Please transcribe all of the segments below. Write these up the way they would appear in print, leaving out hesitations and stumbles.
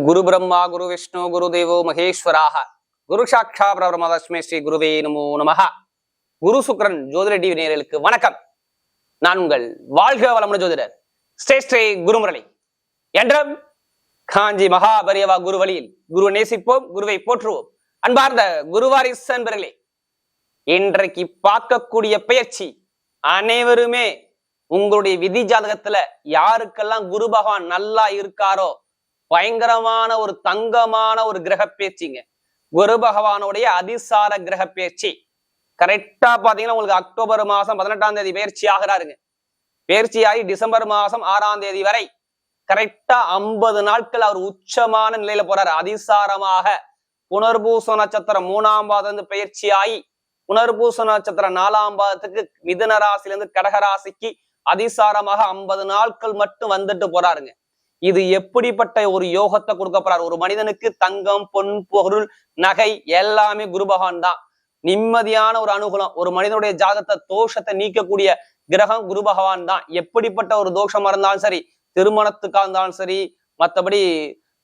குரு பிரம்மா குரு விஷ்ணு குரு தேவோ மகேஸ்வராக குரு சாட்சா பிரபரமதஸ்மே ஸ்ரீ குருவே நமோ நமஹ. குரு சுக்ரன் ஜோதிட டிவி நேயர்களுக்கு வணக்கம். நான் உங்கள் வாழ்க வளமுடன் ஜோதிடர் ஸ்ரீ குருமுரளி என்றும் காஞ்சி மகாபரியவா குரு வழியில் குரு நேசிப்போம், குருவை போற்றுவோம். அன்பார்ந்த குருவாரிசு அன்பர்களே, இன்றைக்கு பார்க்கக்கூடிய பயிற்சி அனைவருமே உங்களுடைய விதி ஜாதகத்துல யாருக்கெல்லாம் குரு பகவான் நல்லா இருக்காரோ பயங்கரமான ஒரு தங்கமான ஒரு கிரக பேச்சுங்க. குரு பகவானுடைய அதிசார கிரக பேச்சு கரெக்டா பாத்தீங்கன்னா உங்களுக்கு அக்டோபர் மாசம் 18ஆம் தேதி பயிற்சி ஆகிறாருங்க. பயிற்சியாகி டிசம்பர் மாசம் 6ஆம் தேதி வரை கரெக்டா 50 நாட்கள் அவர் உச்சமான நிலையில போறாரு. அதிசாரமாக புனர்பூச நட்சத்திரம் 3ஆம் பாதம் பயிற்சியாகி புனர்பூச நட்சத்திரம் 4ஆம் பாதத்துக்கு மிதுன ராசியிலிருந்து கடகராசிக்கு அதிசாரமாக 50 நாட்கள் மட்டும் வந்துட்டு போறாருங்க. இது எப்படிப்பட்ட ஒரு யோகத்தை கொடுக்க போறாரு? ஒரு மனிதனுக்கு தங்கம், பொன், பொருள், நகை எல்லாமே குரு பகவான் தான். நிம்மதியான ஒரு அனுகூலம். ஒரு மனிதனுடைய ஜாதகத்தை தோஷத்தை நீக்கக்கூடிய கிரகம் குரு பகவான் தான். எப்படிப்பட்ட ஒரு தோஷமா இருந்தாலும் சரி, திருமணத்துக்கா இருந்தாலும் சரி, மற்றபடி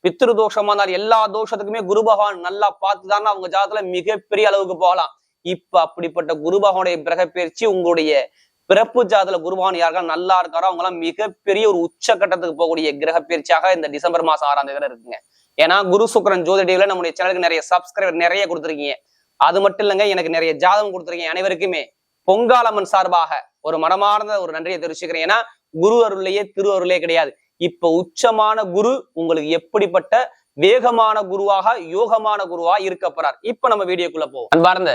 பித்ரு தோஷமா இருந்தாலும் எல்லா தோஷத்துக்குமே குரு பகவான் நல்லா பார்த்துதான் அவங்க ஜாதகத்துல மிகப்பெரிய அளவுக்கு போகலாம். இப்ப அப்படிப்பட்ட குரு பகவானுடைய கிரக பயிற்சி உங்களுடைய பிறப்பு ஜாதல குருபகவான் யாருக்கா நல்லா இருக்காரோ அவங்களாம் மிகப்பெரிய ஒரு உச்சகட்டத்துக்கு போகக்கூடிய கிரக பயிற்சியாக இந்த டிசம்பர் மாசம் 6ஆம் தேதி இருக்குங்க. ஏன்னா குரு சுக்ரன் ஜோதிடவில நம்முடைய சேனலுக்கு நிறைய சப்ஸ்கிரைபர் நிறைய கொடுத்துருக்கீங்க. அது மட்டும் இல்லைங்க, எனக்கு நிறைய ஜாதகம் கொடுத்துருக்கீங்க. அனைவருக்குமே பொங்காலம்மன் சார்பாக ஒரு மனமார்ந்த ஒரு நன்றியை தெரிவிச்சுக்கிறேன். ஏன்னா குரு அருளையே திரு அருளே கிடையாது. இப்ப உச்சமான குரு உங்களுக்கு எப்படிப்பட்ட வேகமான குருவாக யோகமான குருவா இருக்க போறார். இப்ப நம்ம வீடியோக்குள்ள போவோம். அன்பார்ந்த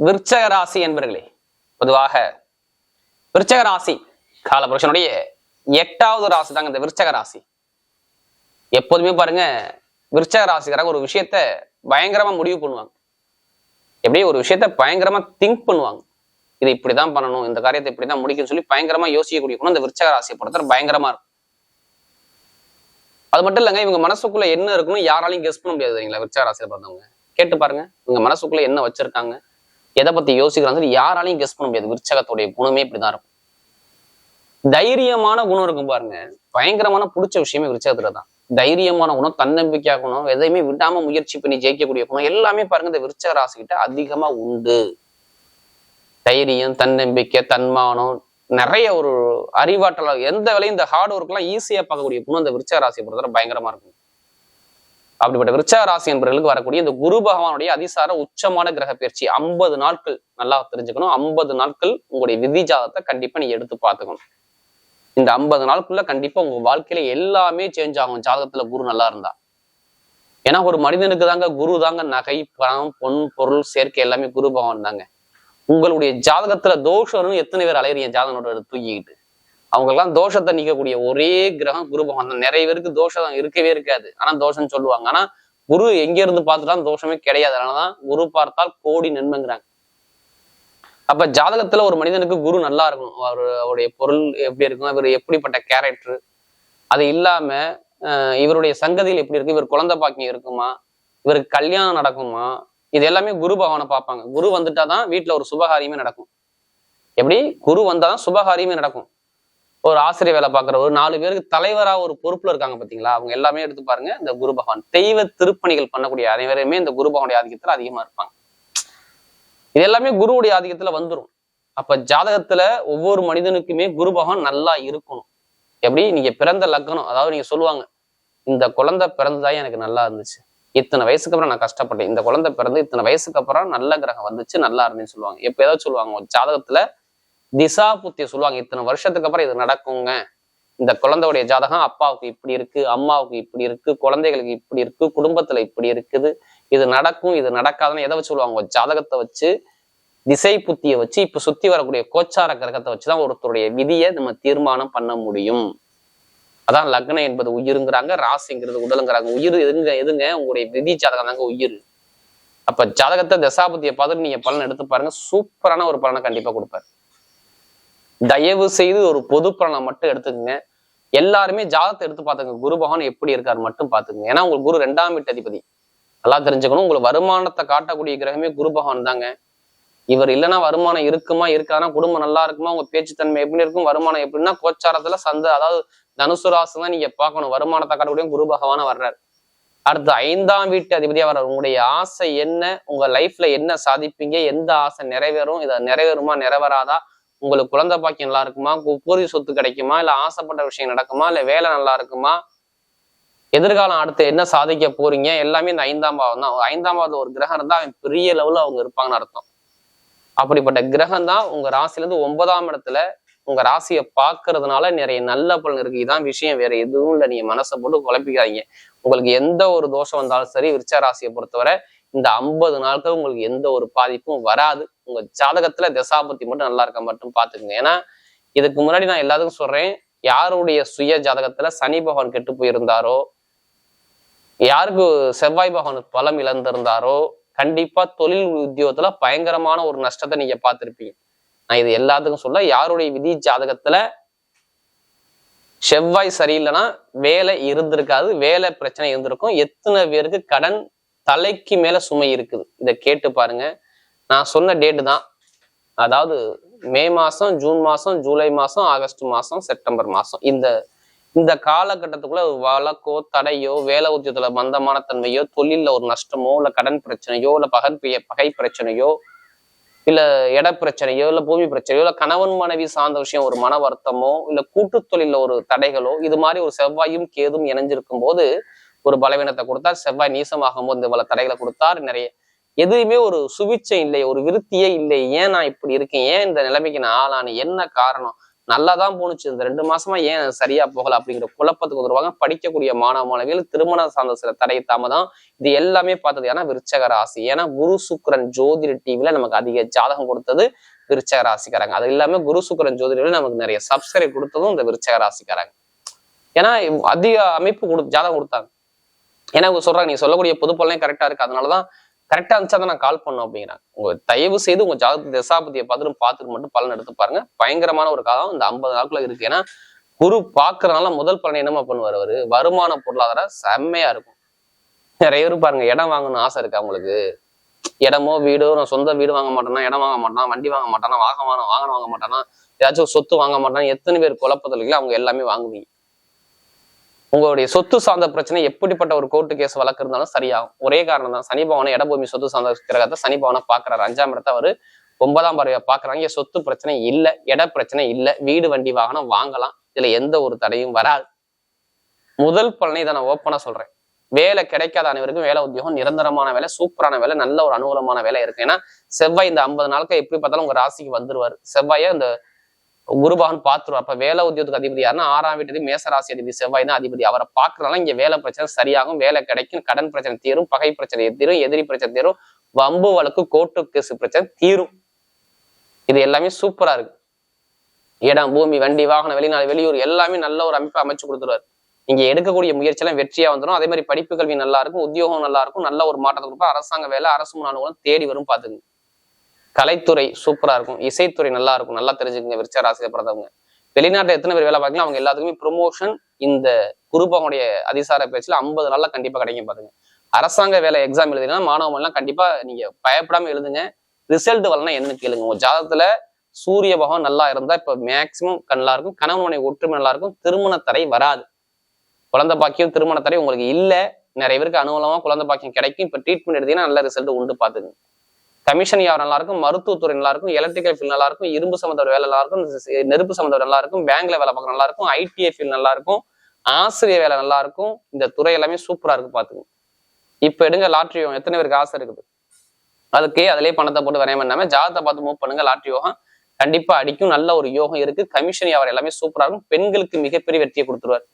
விருச்சக ராசி என்பர்களே, பொதுவாக விருச்சக ராசி காலபுருஷனுடைய 8வது ராசி தாங்க இந்த விருச்சக ராசி. எப்போதுமே பாருங்க, விருச்சக ராசிக்காரங்க ஒரு விஷயத்த பயங்கரமா முடிவு பண்ணுவாங்க. எப்படியே ஒரு விஷயத்த பயங்கரமா திங்க் பண்ணுவாங்க. இது இப்படிதான் பண்ணணும், இந்த காரியத்தை இப்படிதான் முடிக்கணும்னு சொல்லி பயங்கரமா யோசிக்கக்கூடிய குணம் இந்த விருச்சக ராசியை பொறுத்தவரை பயங்கரமா இருக்கும். அது மட்டும் இல்லைங்க, இவங்க மனசுக்குள்ள என்ன இருக்குன்னு யாராலையும் கெஸ் பண்ண முடியாது. சரிங்களா? விருச்சக ராசியில பிறந்தவங்க கேட்டு பாருங்க, இவங்க மனசுக்குள்ள என்ன வச்சிருக்காங்க, எதை பத்தி யோசிக்கிறாங்க யாராலையும் கெஸ் பண்ண முடியாது. விருச்சகத்துடைய குணமே இப்படிதான் இருக்கும். தைரியமான குணம் இருக்கும் பாருங்க, பயங்கரமான பிடிச்ச விஷயமே விருச்சகத்துல தான். தைரியமான குணம், தன்னம்பிக்கையா குணம், எதையுமே விடாம முயற்சி பண்ணி ஜெயிக்கக்கூடிய குணம் எல்லாமே பாருங்க இந்த விருச்சக ராசிக்கிட்ட அதிகமா உண்டு. தைரியம், தன்னம்பிக்கை, தன்மானம், நிறைய ஒரு அறிவாற்றல், எந்த வேலையும் இந்த ஹார்ட் ஒர்க் எல்லாம் ஈஸியா பார்க்கக்கூடிய குணம் இந்த விருச்சக ராசியை பொறுத்தவரை பயங்கரமா இருக்கும். அப்படிப்பட்ட விருச்சக ராசி என்பவர்களுக்கு வரக்கூடிய இந்த குரு பகவானுடைய அதிசார உச்சமான கிரக பயிற்சி 50 நாட்கள் நல்லா தெரிஞ்சுக்கணும். 50 நாட்கள் உங்களுடைய விதி ஜாதகத்தை கண்டிப்பா நீங்க எடுத்து பார்த்துக்கணும். இந்த 50 நாளுக்குள்ள கண்டிப்பா உங்க வாழ்க்கையில எல்லாமே சேஞ்ச் ஆகும் ஜாதகத்துல குரு நல்லா இருந்தா. ஏன்னா ஒரு மனிதனுக்கு தாங்க குரு தாங்க நகை, பணம், பொன், பொருள் சேர்க்கை எல்லாமே குரு பகவான் தாங்க. உங்களுடைய ஜாதகத்துல தோஷம்னு எத்தனை பேர் அலையறீங்க ஜாதகனோட தூக்கிக்கிட்டு? அவங்கெல்லாம் தோஷத்தை நீக்கக்கூடிய ஒரே கிரகம் குரு பகவான் தான். நிறைய பேருக்கு தோஷம் இருக்கவே இருக்காது, ஆனா தோஷம் சொல்லுவாங்க. ஆனா குரு எங்க இருந்து பார்த்துட்டாலும் தோஷமே கிடையாது. அதனாலதான் குரு பார்த்தால் கோடி நன்மைங்கிறாங்க. அப்ப ஜாதகத்துல ஒரு மனிதனுக்கு குரு நல்லா இருக்கணும். அவருடைய பொருள் எப்படி இருக்கும், இவர் எப்படிப்பட்ட கேரக்டர், அது இல்லாம இவருடைய சங்கதியில் எப்படி இருக்கு, இவர் குழந்தை பாக்கியம் இருக்குமா, இவருக்கு கல்யாணம் நடக்குமா, இது எல்லாமே குரு பகவானை பார்ப்பாங்க. குரு வந்துட்டாதான் வீட்டுல ஒரு சுபகாரியமே நடக்கும். எப்படி குரு வந்தாதான் சுபகாரியமே நடக்கும். ஒரு ஆசிரியர் வேலை பார்க்குற ஒரு 4 பேருக்கு தலைவரா ஒரு பொறுப்புல இருக்காங்க பாத்தீங்களா, அவங்க எல்லாமே எடுத்து பாருங்க இந்த குரு பகவான். தெய்வ திருப்பணிகள் பண்ணக்கூடிய அனைவருமே இந்த குரு பகவானுடைய ஆதிக்கத்துல அதிகமா இருப்பாங்க. இது எல்லாமே குருவுடைய ஆதிக்கத்துல வந்துடும். அப்ப ஜாதகத்துல ஒவ்வொரு மனிதனுக்குமே குரு பகவான் நல்லா இருக்கணும். எப்படி நீங்க பிறந்த லக்னம், அதாவது நீங்க சொல்லுவாங்க இந்த குழந்தை பிறந்ததாய் எனக்கு நல்லா இருந்துச்சு, இத்தனை வயசுக்கு அப்புறம் நான் கஷ்டப்பட்டேன், இந்த குழந்தை பிறந்து இத்தனை வயசுக்கு அப்புறம் நல்ல கிரகம் வந்துச்சு நல்லா இருந்துன்னு சொல்லுவாங்க. எப்ப ஏதாவது சொல்லுவாங்க ஜாதகத்துல திசா புத்திய சொல்லுவாங்க, இத்தனை வருஷத்துக்கு அப்புறம் இது நடக்குங்க, இந்த குழந்தையுடைய ஜாதகம் அப்பாவுக்கு இப்படி இருக்கு, அம்மாவுக்கு இப்படி இருக்கு, குழந்தைகளுக்கு இப்படி இருக்கு, குடும்பத்துல இப்படி இருக்குது, இது நடக்கும் இது நடக்காதுன்னு எதை வச்சு சொல்லுவாங்க? ஜாதகத்தை வச்சு, திசை புத்தியை வச்சு, இப்ப சுத்தி வரக்கூடிய கோச்சார கிரகத்தை வச்சுதான் ஒருத்தருடைய விதியை நம்ம தீர்மானம் பண்ண முடியும். அதான் லக்னம் என்பது உயிருங்கிறாங்க, ராசிங்கிறது உடலுங்கிறாங்க. உயிர் எதுங்க உங்களுடைய விதி ஜாதகம் தாங்க உயிர். அப்ப ஜாதகத்தை தசாபுத்தியை பார்த்துட்டு நீங்க பலன் எடுத்து பாருங்க, சூப்பரான ஒரு பலனை கண்டிப்பா கொடுப்பாரு. தயவு செய்து ஒரு பொது பலனை மட்டும் எடுத்துக்கங்க. எல்லாருமே ஜாதகத்தை எடுத்து பார்த்துங்க, குரு பகவான் எப்படி இருக்காரு மட்டும் பார்த்துக்குங்க. ஏன்னா உங்களுக்கு குரு 2ஆம் வீட்டு அதிபதி. நல்லா தெரிஞ்சுக்கணும், உங்களுக்கு வருமானத்தை காட்டக்கூடிய கிரகமே குரு பகவான் தாங்க. இவர் இல்லைன்னா வருமானம் இருக்குமா இருக்காதுன்னா, குடும்பம் நல்லா இருக்குமா, உங்க பேச்சுத்தன்மை எப்படி இருக்கும், வருமானம் எப்படின்னா கோச்சாரத்துல அதாவது தனுசு ராசி தான் நீங்க பார்க்கணும். வருமானத்தை காட்டக்கூடிய குரு பகவான வர்றாரு. அடுத்து 5ஆம் வீட்டு அதிபதியா வர உங்களுடைய ஆசை என்ன, உங்க லைஃப்ல என்ன சாதிப்பீங்க, எந்த ஆசை நிறைவேறும், இதை நிறைவேறுமா நிறைவேறாதா, உங்களுக்கு குழந்தை பாக்கியம் நல்லா இருக்குமா, பூர்வீக சொத்து கிடைக்குமா, இல்ல ஆசைப்பட்ட விஷயம் நடக்குமா, இல்ல வேலை நல்லா இருக்குமா, எதிர்காலம் அடுத்து என்ன சாதிக்க போறீங்க, எல்லாமே இந்த 5ஆம் பாவம் தான். 5ஆம் பாவத்துல ஒரு கிரகம் இருந்தா அவன் பெரிய லெவல்ல அவங்க இருப்பாங்கன்னு அர்த்தம். அப்படிப்பட்ட கிரகம் தான் உங்க ராசில இருந்து 9ஆம் இடத்துல உங்க ராசியை பார்க்கறதுனால நிறைய நல்ல பலன் இருக்கு. இதான் விஷயம், வேற எதுவும் இல்லை. நீங்க மனசை போட்டு குழப்பிக்காதீங்க. உங்களுக்கு எந்த ஒரு தோஷம் வந்தாலும் சரி, விருச்ச ராசியை பொறுத்தவரை இந்த 50 நாட்கள் உங்களுக்கு எந்த ஒரு பாதிப்பும் வராது. உங்க ஜாதகத்துல தசாபத்தி மட்டும் நல்லா இருக்க மட்டும் பாத்துக்கோங்க. ஏன்னா இதுக்கு முன்னாடி நான் எல்லாத்துக்கும் சொல்றேன், யாருடைய சுய ஜாதகத்துல சனி பகவான் கெட்டு போயிருந்தாரோ, யாருக்கு செவ்வாய் பகவான் பலம் இழந்திருந்தாரோ, கண்டிப்பா தொழில் உத்தியோகத்துல பயங்கரமான ஒரு நஷ்டத்தை நீங்க பார்த்திருப்பீங்க. நான் இது எல்லாத்துக்கும் சொல்ல, யாருடைய விதி ஜாதகத்துல செவ்வாய் சரியில்லைன்னா வேலை இருந்திருக்காது, வேலை பிரச்சனை இருந்திருக்கும். எத்தனை பேருக்கு கடன் தலைக்கு மேல சுமை இருக்குது, இதை கேட்டு பாருங்க. நான் சொன்ன டேட்டு தான், அதாவது மே மாசம், ஜூன் மாசம், ஜூலை மாசம், ஆகஸ்ட் மாசம், செப்டம்பர் மாசம், இந்த காலகட்டத்துக்குள்ள வழக்கோ தடையோ, வேலை உத்தியத்துல மந்தமான தன்மையோ, தொழில்ல ஒரு நஷ்டமோ, இல்ல கடன் பிரச்சனையோ, இல்ல பகை பிரச்சனையோ, இல்ல இட பிரச்சனையோ, இல்ல பூமி பிரச்சனையோ, இல்ல கணவன் மனைவி சார்ந்த விஷயம் ஒரு மன வருத்தமோ, இல்ல கூட்டு தொழில ஒரு தடைகளோ, இது மாதிரி ஒரு செவ்வாயும் கேதும் இணைஞ்சிருக்கும் போது ஒரு பலவீனத்தை கொடுத்தார். செவ்வாய் நீசமாகும் போது இந்த பல தடைகளை கொடுத்தார். நிறைய எதுவுமே ஒரு சுவிச்சை இல்லை, ஒரு விருத்தியே இல்லை. ஏன் நான் இப்படி இருக்கேன், ஏன் இந்த நிலைமைக்கு நான் ஆளானு, என்ன காரணம், நல்லாதான் போணுச்சு, இந்த 2 மாசமா ஏன் சரியா போகல அப்படிங்கிற குழப்பத்துக்கு வருவாங்க. படிக்கக்கூடிய மாணவ மாணவிகள், திருமணம் சார்ந்த சில தடை தாமதம், இது எல்லாமே பார்த்தது ஏன்னா விருச்சக ராசி. ஏன்னா குரு சுக்கிரன் ஜோதிட டிவில நமக்கு அதிக ஜாதகம் கொடுத்தது விருச்சக ராசிக்காரங்க. அது இல்லாம குரு சுக்கிரன் ஜோதிடத்துல நமக்கு நிறைய சப்ஸ்கிரைப் கொடுத்ததும் இந்த விருச்சக ராசிக்காரங்க. ஏன்னா அதிக அமைப்பு ஜாதகம் கொடுத்தாங்க. ஏன்னா அவங்க சொல்றாங்க, நீ சொல்லக்கூடிய பொது பலனே கரெக்டா இருக்கு, அதனாலதான் கரெக்டா இருந்துச்சா தான் நான் கால் பண்ணோம் அப்படிங்கிறாங்க. உங்க தயவு செய்து உங்க ஜாதக தசாபதியை பார்த்துட்டு மட்டும் பலன் எடுத்து பாருங்க. பயங்கரமான ஒரு காலம் இந்த 50 நாட்குள்ள இருக்கு. ஏன்னா குரு பாக்குறதுனால முதல் பலனை என்னமா பண்ணுவார், அவரு வருமான பொருளாதார செம்மையா இருக்கும். நிறைய பேர் பாருங்க, இடம் வாங்கணும்னு ஆசை இருக்கு அவங்களுக்கு. இடமோ வீடோ, நான் சொந்த வீடு வாங்க மாட்டேன்னா, இடம் வாங்க மாட்டான், வண்டி வாங்க மாட்டானா, வாகனம் வாங்க மாட்டானா, ஏதாச்சும் சொத்து வாங்க மாட்டானா, எத்தனை பேர் குழப்பத்தில் இல்லை, அவங்க எல்லாமே வாங்குவீங்க. உங்களுடைய சொத்து சார்ந்த பிரச்சனை எப்படிப்பட்ட ஒரு கோர்ட்டு கேஸ் வழக்கு இருந்தாலும் சரியாகும். ஒரே காரணம் தான், சனி பவனை இடபூமி சொத்து சார்ந்த கிரகத்தை சனி பவனை பாக்குறாரு. 5ஆம் இடத்தை அவரு 9ஆம் பார்வையா பாக்குறாங்க. சொத்து பிரச்சனை இல்லை, இட பிரச்சனை இல்லை, வீடு வண்டி வாகனம் வாங்கலாம், இதுல எந்த ஒரு தடையும் வராது. முதல் பலனை இதை நான் ஓப்பனா சொல்றேன். வேலை கிடைக்காத அனைவருக்கும் வேலை உத்தியோகம், நிரந்தரமான வேலை, சூப்பரான வேலை, நல்ல ஒரு அனுகூலமான வேலை இருக்கு. ஏன்னா செவ்வாய் இந்த 50 நாளுக்கு எப்படி பார்த்தாலும் உங்க ராசிக்கு வந்துருவாரு. செவ்வாய இந்த குருபகன் பார்த்துருவார். அப்ப வேலை உத்தியோகத்துக்கு அதிபதி யாருன்னா 6ஆம் வீட்டு மேச ராசி அதிபதி செவ்வாய் தான் அதிபதி. அவரை பார்க்கறதுனால இங்க வேலை பிரச்சனை சரியாகும், வேலை கிடைக்கும், கடன் பிரச்சனை தீரும், பகை பிரச்சனை தீரும், எதிரி பிரச்சனை தீரும், வம்பு வழக்கு கோர்ட்டு கேஸ் பிரச்சனை தீரும். இது எல்லாமே சூப்பரா இருக்கு. இடம், பூமி, வண்டி, வாகனம், வெளிநாடு, வெளியூர் எல்லாமே நல்ல ஒரு அமைப்பை அமைச்சு கொடுத்துருவாரு. நீங்க எடுக்கக்கூடிய முயற்சியெல்லாம் வெற்றியா வந்துடும். அதே மாதிரி படிப்பு கல்வி நல்லா இருக்கும், உத்தியோகம் நல்லா இருக்கும், நல்ல ஒரு மாற்றத்தை கொடுப்பா. அரசாங்க வேலை, அரசு முன்னாள் தேடி வரும். பாத்துங்க. கலைத்துறை சூப்பரா இருக்கும், இசைத்துறை நல்லா இருக்கும். நல்லா தெரிஞ்சுக்கங்க விருச்ச ராசியில பிறந்தவங்க. வெளிநாட்டுல எத்தனை பேர் வேலை பார்க்கலாம், அவங்க எல்லாத்துக்குமே ப்ரொமோஷன் இந்த குருபகனுடைய அதிசார பேச்சுல 50 நாள்ல கண்டிப்பா கிடைக்கும். பாத்துங்க. அரசாங்க வேலை எக்ஸாம் எழுதினா மாணவர்கள் எல்லாம் கண்டிப்பா நீங்க பயப்படாம எழுதுங்க. ரிசல்ட் வரலன்னா என்ன கேளுங்க. உங்க ஜாதகத்துல சூரிய பகவான் நல்லா இருந்தா இப்ப மேக்சிமம் நல்லா இருக்கும், கணவன் மனைவி ஒற்றுமை நல்லா இருக்கும், திருமண தடை வராது. குழந்தை பாக்கியம் திருமண தடை உங்களுக்கு இல்ல, நிறைய பேருக்கு அனுகூலமா குழந்தை பாக்கியம் கிடைக்கும். இப்ப ட்ரீட்மெண்ட் எடுத்தீங்கன்னா நல்ல ரிசல்ட் உண்டு. பாத்துங்க. கமிஷன் வியாபாரம் நல்லா இருக்கும், மருத்துவத்துறை நல்லா இருக்கும், எலக்ட்ரிக்கல் ஃபீல்ட் நல்லா இருக்கும், இரும்பு சம்பந்த வேலை நல்லா இருக்கும், நெருப்பு சம்பந்த நல்லா இருக்கும், பேங்க்ல வேலை பார்க்க நல்லா இருக்கும், ஐடிஐ ஃபீல்ட் நல்லா இருக்கும், ஆசிரியர் வேலை நல்லா இருக்கும். இந்த துறை எல்லாமே சூப்பரா இருக்கு. பாத்துங்க. இப்ப எடுங்க லாட்ரி யோகம். எத்தனை பேருக்கு ஆசை இருக்குது, அதுக்கே அதிலே பணத்தை போட்டு வரைய பண்ணாம ஜாதகத்தை பார்த்து மூவ் பண்ணுங்க. லாட்ரி யோகம் கண்டிப்பா அடிக்கும். நல்ல ஒரு யோகம் இருக்கு. கமிஷன் வியாபாரம் எல்லாமே சூப்பரா இருக்கும். பெண்களுக்கு மிகப்பெரிய வெற்றியை கொடுத்துருவார்.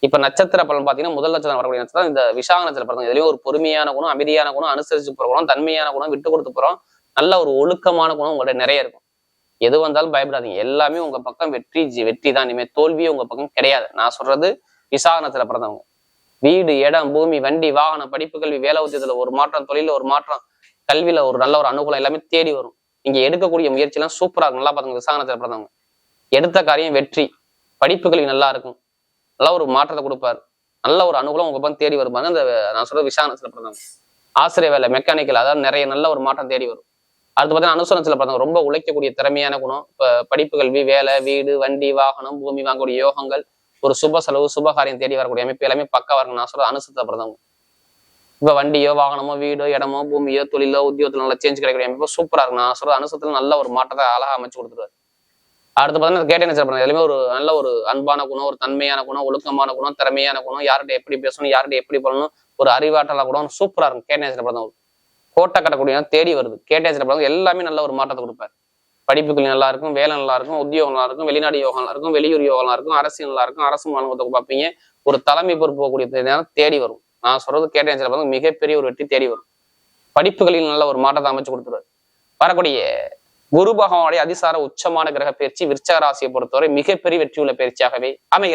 இப்ப நட்சத்திர பலன் பாத்தீங்கன்னா முதல் நட்சத்திரம் வரக்கூடிய நட்சத்திரம் இந்த விசாக நட்சத்திரம் பிறந்தவங்க. இதுலயும் ஒரு பொறுமையான குணம், அமைதியான குணம், அனுசரிச்சு போறோம், தன்மையான குணம், விட்டு கொடுத்து போறோம், நல்ல ஒரு ஒழுக்கமான குணம் உங்கள்ட்ட நிறைய இருக்கும். எது வந்தாலும் பயப்படாதீங்க, எல்லாமே உங்க பக்கம் வெற்றி தான். இனிமே தோல்வியே உங்க பக்கம் கிடையாது. நான் சொல்றது விசாக நட்சத்திரம் பிறந்தவங்க. வீடு, இடம், பூமி, வண்டி, வாகனம், படிப்பு, கல்வி, வேலை உத்தியத்துல ஒரு மாற்றம், தொழில ஒரு மாற்றம், கல்வியில ஒரு நல்ல ஒரு அனுகூலம் எல்லாமே தேடி வரும். நீங்க எடுக்கக்கூடிய முயற்சி எல்லாம் சூப்பரா இருக்கும். நல்லா பாருங்க. விசாக நட்சத்திரம் பிறந்தவங்க எடுத்த காரியம் வெற்றி, படிப்பு கல்வி நல்லா இருக்கும், நல்ல ஒரு மாற்றத்தை கொடுப்பாரு, நல்ல ஒரு அனுகூலம் உங்க பக்கம் தேடி வருவாங்க. இந்த நான் சொல்றது விசாக நட்சத்திரம் பிறந்தவங்க. ஆசிரியர் வேலை, மெக்கானிக்கல், அதாவது நிறைய நல்ல ஒரு மாற்றம் தேடி வரும். அடுத்து பார்த்தீங்கன்னா அனுசரணத்துல பிறந்தவங்க ரொம்ப உழைக்கக்கூடிய திறமையான குணம். இப்ப படிப்பு கல்வி, வேலை, வீடு, வண்டி, வாகனம், பூமி வாங்கக்கூடிய யோகங்கள், ஒரு சுப செலவு, சுபகாரியம் தேடி வரக்கூடிய அமைப்பு எல்லாமே பக்கா இருக்கும். நான் சொல்றது அனுசரத்துல பிறந்தவங்க. இப்ப வண்டியோ வாகனமோ வீடோ இடமோ பூமியோ தொழிலோ உத்தியோகத்துல நல்ல சேஞ்ச் கிடைக்கக்கூடிய அமைப்பு சூப்பரா இருக்கும். நான் சொல்ற அனுசத்துல நல்ல ஒரு மாற்றத்தை அழகா அமைச்சு கொடுத்துருவாரு. அடுத்து பார்த்தீங்கன்னா கேட்டேன் சார், எதுவுமே ஒரு நல்ல ஒரு அன்பான குணம், ஒரு தன்மையான குணம், ஒழுக்கமான குணம், திறமையான குணம், யார்கிட்ட எப்படி பேசணும், யார்கிட்ட எப்படி பண்ணணும், ஒரு அறிவாற்றலா குணம் சூப்பரா இருக்கும். கேட்டேன் பார்த்தா கோட்டை கட்டக்கூடிய தேடி வருது. கேட்டேன் பார்த்தா எல்லாமே நல்ல ஒரு மாற்றத்தை கொடுப்பாரு. படிப்புகள் நல்லா இருக்கும், வேலை நல்லா இருக்கும், உத்தியோகம் நல்லா இருக்கும், வெளிநாடு யோகம் நல்லா இருக்கும், வெளியூர் யோகம் நல்லா இருக்கும், அரசியல் நல்லா இருக்கும், அரசு மாநிலத்தை பார்ப்பீங்க, ஒரு தலைமை பொறுப்பு போகக்கூடிய தேடி வரும். நான் சொல்றது கேட்டேன் மிகப்பெரிய ஒரு வெற்றி தேடி வரும். படிப்புகளில் நல்ல ஒரு மாற்றத்தை அமைச்சு கொடுத்துருவாரு. வரக்கூடிய குரு பகவானுடைய அதிசார உச்சமான கிரக பயிற்சி விருச்சிக ராசியை பொறுத்தவரை மிகப்பெரிய வெற்றியுள்ள பயிற்சியாகவே அமைகிறது.